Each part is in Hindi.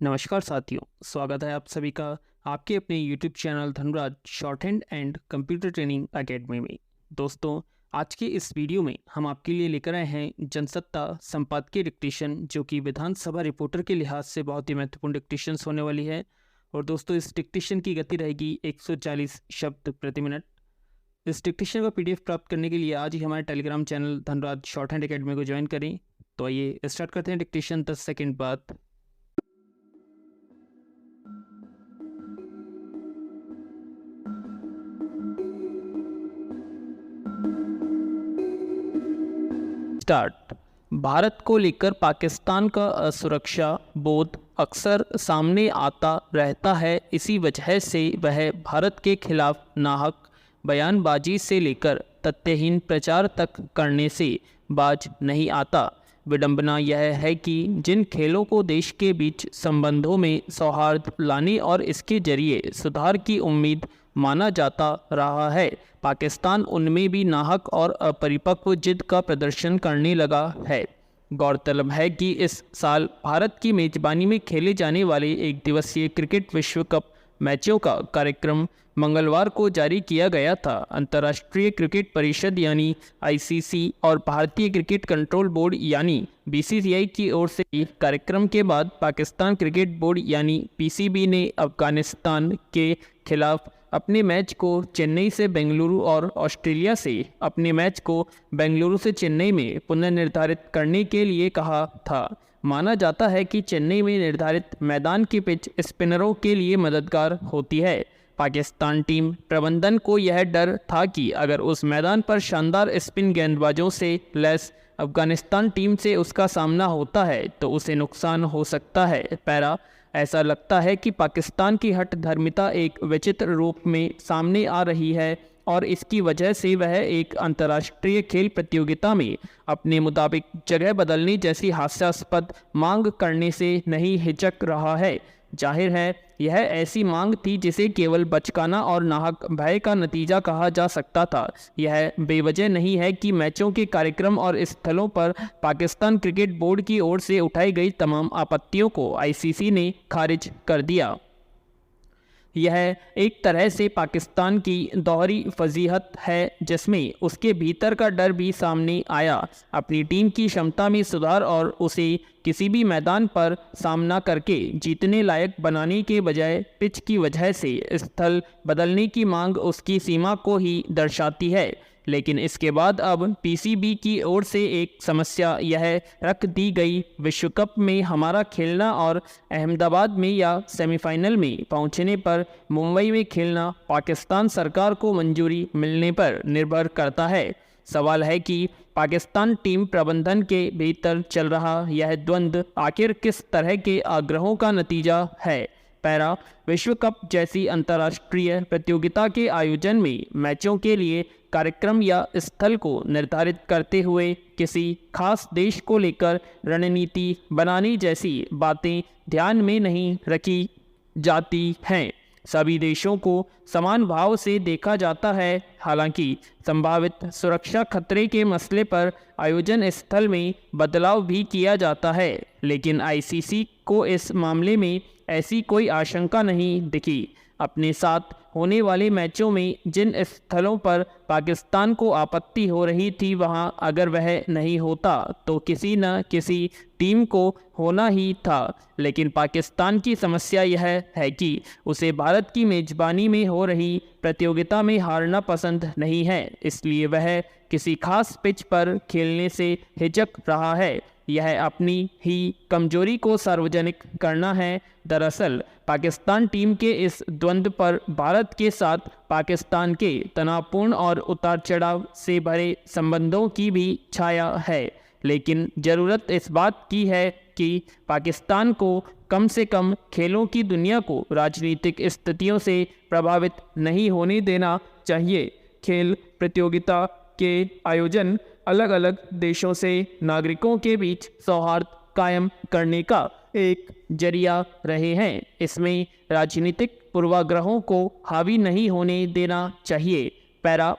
नमस्कार साथियों, स्वागत है आप सभी का आपके अपने YouTube channel Dhanraj short hand and computer training academy में। दोस्तों, आज के इस वीडियो में हम आपके लिए लेकर आए हैं जनसत्ता संपादकीय डिक्टेशन, जो कि विधानसभा रिपोर्टर के लिहाज से बहुत ही महत्वपूर्ण डिक्टेशन होने वाली है। और दोस्तों, इस डिक्टेशन की गति रहेगी 140 शब्द प्रति मिनट। इस डिक्टेशन का PDF प्राप्त करने के लिए आज ही हमारे Telegram channel Dhanraj short hand academy को ज्वाइन करें। तो आइए स्टार्ट करते हैं डिक्टेशन 10 सेकेंड बाद। स्टार्ट। भारत को लेकर पाकिस्तान का असुरक्षा बोध अक्सर सामने आता रहता है। इसी वजह से वह भारत के खिलाफ नाहक बयानबाजी से लेकर तथ्यहीन प्रचार तक करने से बाज नहीं आता। विडंबना यह है कि जिन खेलों को देश के बीच संबंधों में सौहार्द लाने और इसके जरिए सुधार की उम्मीद माना जाता रहा है, पाकिस्तान उनमें भी नाहक और अपरिपक्व जिद का प्रदर्शन करने लगा है। गौरतलब है कि इस साल भारत की मेजबानी में खेले जाने वाले एक दिवसीय क्रिकेट विश्व कप मैचों का कार्यक्रम मंगलवार को जारी किया गया था। अंतर्राष्ट्रीय क्रिकेट परिषद यानी ICC और भारतीय क्रिकेट कंट्रोल बोर्ड यानी BCCI की ओर से कार्यक्रम के बाद पाकिस्तान क्रिकेट बोर्ड यानी PCB ने अफगानिस्तान के खिलाफ अपने मैच को चेन्नई से बेंगलुरु और ऑस्ट्रेलिया से अपने मैच को बेंगलुरु से चेन्नई में पुनर्निर्धारित करने के लिए कहा था। माना जाता है कि चेन्नई में निर्धारित मैदान की पिच स्पिनरों के लिए मददगार होती है। पाकिस्तान टीम प्रबंधन को यह डर था कि अगर उस मैदान पर शानदार स्पिन गेंदबाजों से लैस अफगानिस्तान टीम से उसका सामना होता है तो उसे नुकसान हो सकता है। पैरा ऐसा लगता है कि पाकिस्तान की हठ धर्मिता एक विचित्र रूप में सामने आ रही है और इसकी वजह से वह एक अंतर्राष्ट्रीय खेल प्रतियोगिता में अपने मुताबिक जगह बदलने जैसी हास्यास्पद मांग करने से नहीं हिचक रहा है। जाहिर है यह ऐसी मांग थी जिसे केवल बचकाना और नाहक भय का नतीजा कहा जा सकता था। यह बेवजह नहीं है कि मैचों के कार्यक्रम और स्थलों पर पाकिस्तान क्रिकेट बोर्ड की ओर से उठाई गई तमाम आपत्तियों को ICC ने खारिज कर दिया। यह एक तरह से पाकिस्तान की दोहरी फजीहत है, जिसमें उसके भीतर का डर भी सामने आया। अपनी टीम की क्षमता में सुधार और उसे किसी भी मैदान पर सामना करके जीतने लायक बनाने के बजाय पिच की वजह से स्थल बदलने की मांग उसकी सीमा को ही दर्शाती है। लेकिन इसके बाद अब PCB की ओर से एक समस्या यह रख दी गई, विश्व कप में हमारा खेलना और अहमदाबाद में या सेमीफाइनल में पहुंचने पर मुंबई में खेलना पाकिस्तान सरकार को मंजूरी मिलने पर निर्भर करता है। सवाल है कि पाकिस्तान टीम प्रबंधन के भीतर चल रहा यह द्वंद्व आखिर किस तरह के आग्रहों का नतीजा है। पैरा विश्व कप जैसी अंतर्राष्ट्रीय प्रतियोगिता के आयोजन में मैचों के लिए कार्यक्रम या स्थल को निर्धारित करते हुए किसी खास देश को लेकर रणनीति बनाने जैसी बातें ध्यान में नहीं रखी जाती हैं। सभी देशों को समान भाव से देखा जाता है। हालांकि संभावित सुरक्षा खतरे के मसले पर आयोजन स्थल में बदलाव भी किया जाता है, लेकिन ICC को इस मामले में ऐसी कोई आशंका नहीं दिखी। अपने साथ होने वाले मैचों में जिन स्थलों पर पाकिस्तान को आपत्ति हो रही थी, वहां अगर वह नहीं होता तो किसी न किसी टीम को होना ही था। लेकिन पाकिस्तान की समस्या यह है कि उसे भारत की मेजबानी में हो रही प्रतियोगिता में हारना पसंद नहीं है, इसलिए वह किसी खास पिच पर खेलने से हिचक रहा है। यह अपनी ही कमजोरी को सार्वजनिक करना है। दरअसल पाकिस्तान टीम के इस द्वंद्व पर भारत के साथ पाकिस्तान के तनावपूर्ण और उतार चढ़ाव से भरे संबंधों की भी छाया है, लेकिन ज़रूरत इस बात की है कि पाकिस्तान को कम से कम खेलों की दुनिया को राजनीतिक स्थितियों से प्रभावित नहीं होने देना चाहिए। खेल प्रतियोगिता के आयोजन अलग अलग देशों से नागरिकों के बीच सौहार्द कायम करने का एक जरिया रहे हैं। इसमें राजनीतिक पूर्वाग्रहों को हावी नहीं होने देना चाहिए। पैरा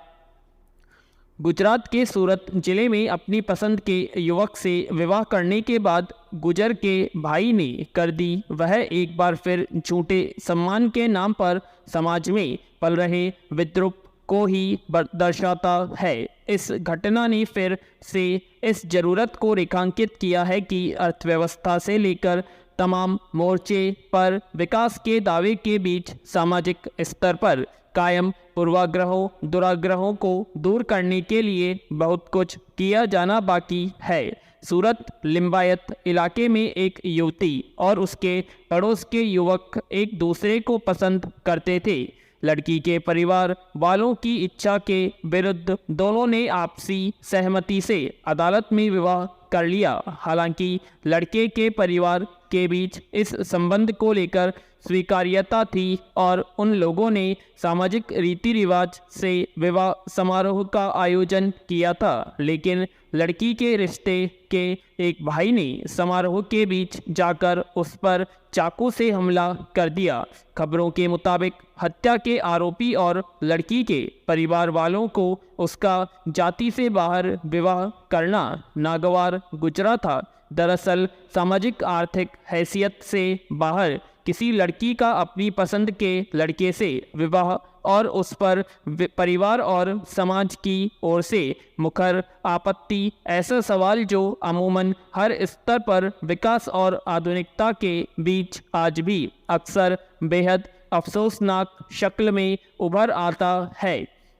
गुजरात के सूरत जिले में अपनी पसंद के युवक से विवाह करने के बाद गुजर के भाई ने कर दी वह एक बार फिर झूठे सम्मान के नाम पर समाज में पल रहे विद्रूप को ही दर्शाता है। इस घटना ने फिर से इस जरूरत को रेखांकित किया है कि अर्थव्यवस्था से लेकर तमाम मोर्चे पर विकास के दावे के बीच सामाजिक स्तर पर कायम पूर्वाग्रहों दुराग्रहों को दूर करने के लिए बहुत कुछ किया जाना बाकी है। सूरत लिंबायत इलाके में एक युवती और उसके पड़ोस के युवक एक दूसरे को पसंद करते थे। लड़की के परिवार वालों की इच्छा के विरुद्ध दोनों ने आपसी सहमति से अदालत में विवाह कर लिया। हालांकि लड़के के परिवार के बीच इस संबंध को लेकर स्वीकार्यता थी और उन लोगों ने सामाजिक रीति रिवाज से विवाह समारोह का आयोजन किया था, लेकिन लड़की के रिश्ते के एक भाई ने समारोह के बीच जाकर उस पर चाकू से हमला कर दिया। खबरों के मुताबिक हत्या के आरोपी और लड़की के परिवार वालों को उसका जाति से बाहर विवाह करना नागवार गुजरा था। दरअसल सामाजिक आर्थिक हैसियत से बाहर किसी लड़की का अपनी पसंद के लड़के से विवाह और उस पर परिवार और समाज की ओर से मुखर आपत्ति ऐसा सवाल जो अमूमन हर स्तर पर विकास और आधुनिकता के बीच आज भी अक्सर बेहद अफसोसनाक शक्ल में उभर आता है।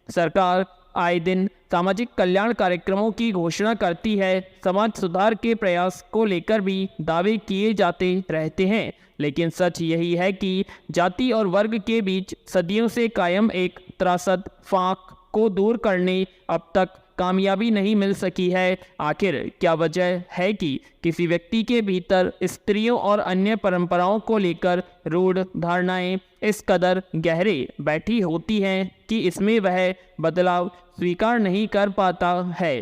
सरकार आए दिन सामाजिक कल्याण कार्यक्रमों की घोषणा करती है, समाज सुधार के प्रयास को लेकर भी दावे किए जाते रहते हैं, लेकिन सच यही है कि जाति और वर्ग के बीच सदियों से कायम एक त्रासद फाक को दूर करने अब तक कामयाबी नहीं मिल सकी है। आखिर क्या वजह है कि किसी व्यक्ति के भीतर स्त्रियों और अन्य परंपराओं को लेकर रूढ़ धारणाएं इस कदर गहरे बैठी होती हैं कि इसमें वह बदलाव स्वीकार नहीं कर पाता है।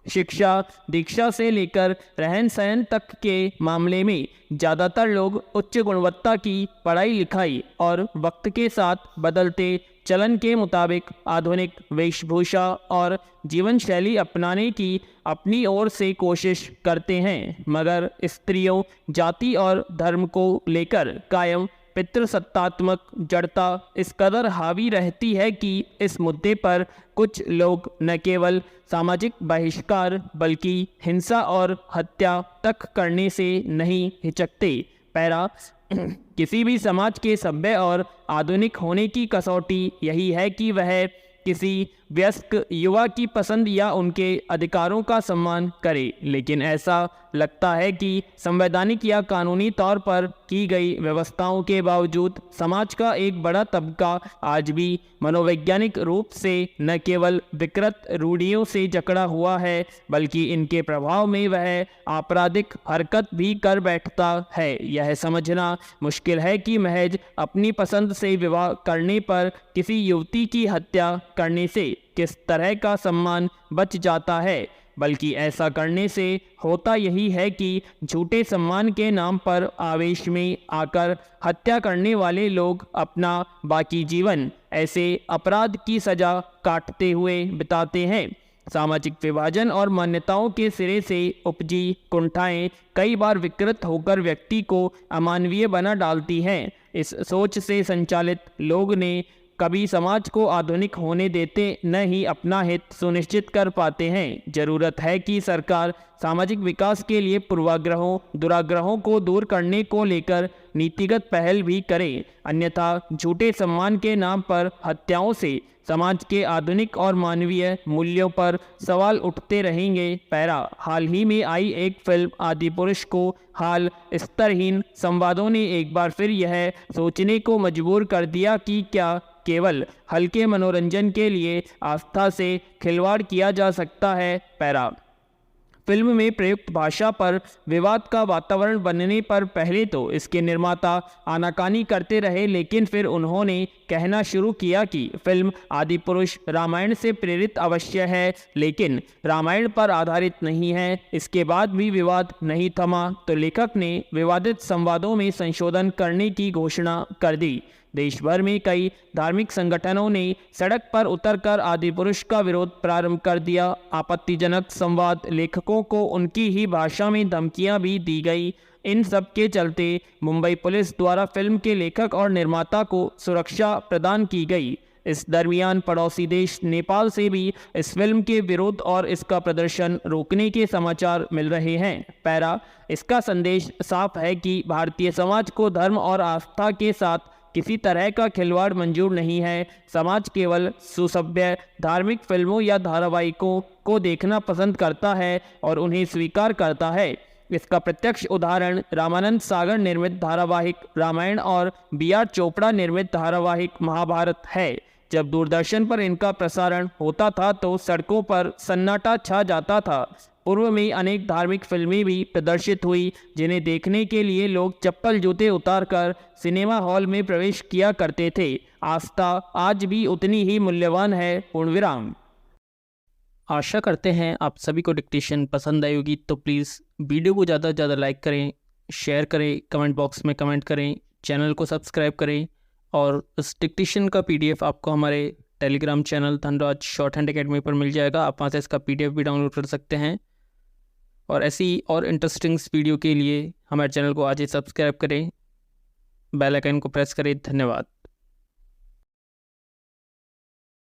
शिक्षा दीक्षा से लेकर रहन सहन तक के मामले में ज़्यादातर लोग उच्च गुणवत्ता की पढ़ाई लिखाई और वक्त के साथ बदलते चलन के मुताबिक आधुनिक वेशभूषा और जीवन शैली अपनाने की अपनी ओर से कोशिश करते हैं, मगर स्त्रियों जाति और धर्म को लेकर कायम पितृसत्तात्मक जड़ता इस कदर हावी रहती है कि इस मुद्दे पर कुछ लोग न केवल सामाजिक बहिष्कार बल्कि हिंसा और हत्या तक करने से नहीं हिचकते। पैरा किसी भी समाज के सभ्य और आधुनिक होने की कसौटी यही है कि वह किसी वयस्क युवा की पसंद या उनके अधिकारों का सम्मान करे, लेकिन ऐसा लगता है कि संवैधानिक या कानूनी तौर पर की गई व्यवस्थाओं के बावजूद समाज का एक बड़ा तबका आज भी मनोवैज्ञानिक रूप से न केवल विकृत रूढ़ियों से जकड़ा हुआ है बल्कि इनके प्रभाव में वह आपराधिक हरकत भी कर बैठता है। यह समझना मुश्किल है कि महज अपनी पसंद से विवाह करने पर किसी युवती की हत्या करने से किस तरह का सम्मान बच जाता है, बल्कि ऐसा करने से होता यही है कि झूठे सम्मान के नाम पर आवेश में आकर हत्या करने वाले लोग अपना बाकी जीवन ऐसे अपराध की सजा काटते हुए बिताते हैं। सामाजिक विभाजन और मान्यताओं के सिरे से उपजी कुंठाएं कई बार विकृत होकर व्यक्ति को अमानवीय बना डालती हैं। इस सोच से संचालित लोग ने कभी समाज को आधुनिक होने देते न ही अपना हित सुनिश्चित कर पाते हैं। जरूरत है कि सरकार सामाजिक विकास के लिए पूर्वाग्रहों दुराग्रहों को दूर करने को लेकर नीतिगत पहल भी करे, अन्यथा झूठे सम्मान के नाम पर हत्याओं से समाज के आधुनिक और मानवीय मूल्यों पर सवाल उठते रहेंगे। पैरा हाल ही में आई एक फिल्म आदिपुरुष को हाल स्तरहीन संवादों ने एक बार फिर यह सोचने को मजबूर कर दिया कि क्या केवल हल्के मनोरंजन के लिए आस्था से खिलवाड़ किया जा सकता है। पैरा फिल्म में प्रयुक्त भाषा पर विवाद का वातावरण बनने पर पहले तो इसके निर्माता आनाकानी करते रहे, लेकिन फिर उन्होंने कहना शुरू किया कि फिल्म आदिपुरुष रामायण से प्रेरित अवश्य है लेकिन रामायण पर आधारित नहीं है। इसके बाद भी विवाद नहीं थमा तो लेखक ने विवादित संवादों में संशोधन करने की घोषणा कर दी। देश भर में कई धार्मिक संगठनों ने सड़क पर उतरकर आदिपुरुष का विरोध प्रारंभ कर दिया। आपत्तिजनक संवाद लेखकों को उनकी ही भाषा में धमकियां भी दी गई। इन सब के चलते मुंबई पुलिस द्वारा फिल्म के लेखक और निर्माता को सुरक्षा प्रदान की गई। इस दरमियान पड़ोसी देश नेपाल से भी इस फिल्म के विरोध और इसका प्रदर्शन रोकने के समाचार मिल रहे हैं। पैरा, इसका संदेश साफ है कि भारतीय समाज को धर्म और आस्था के साथ किसी तरह का खिलवाड़ मंजूर नहीं है। समाज केवल सुसभ्य धार्मिक फिल्मों या धारावाहिकों को देखना पसंद करता है और उन्हें स्वीकार करता है। इसका प्रत्यक्ष उदाहरण रामानंद सागर निर्मित धारावाहिक रामायण और बी.आर. चोपड़ा निर्मित धारावाहिक महाभारत है। जब दूरदर्शन पर इनका प्रसारण होता था तो सड़कों पर सन्नाटा छा जाता था। पूर्व में अनेक धार्मिक फिल्में भी प्रदर्शित हुई जिन्हें देखने के लिए लोग चप्पल जूते उतारकर सिनेमा हॉल में प्रवेश किया करते थे। आस्था आज भी उतनी ही मूल्यवान है। पूर्णविराम। आशा करते हैं आप सभी को डिक्टेशन पसंद आई होगी, तो प्लीज़ वीडियो को ज़्यादा से ज़्यादा लाइक करें, शेयर करें, कमेंट बॉक्स में कमेंट करें, चैनल को सब्सक्राइब करें और इस डिक्टेशन का PDF आपको हमारे Telegram channel Dhanraj short hand academy पर मिल जाएगा। आप वहाँ से इसका PDF भी डाउनलोड कर सकते हैं। और ऐसी और इंटरेस्टिंग वीडियो के लिए हमारे चैनल को आज ही सब्सक्राइब करें, बेल आइकन को प्रेस करें। धन्यवाद।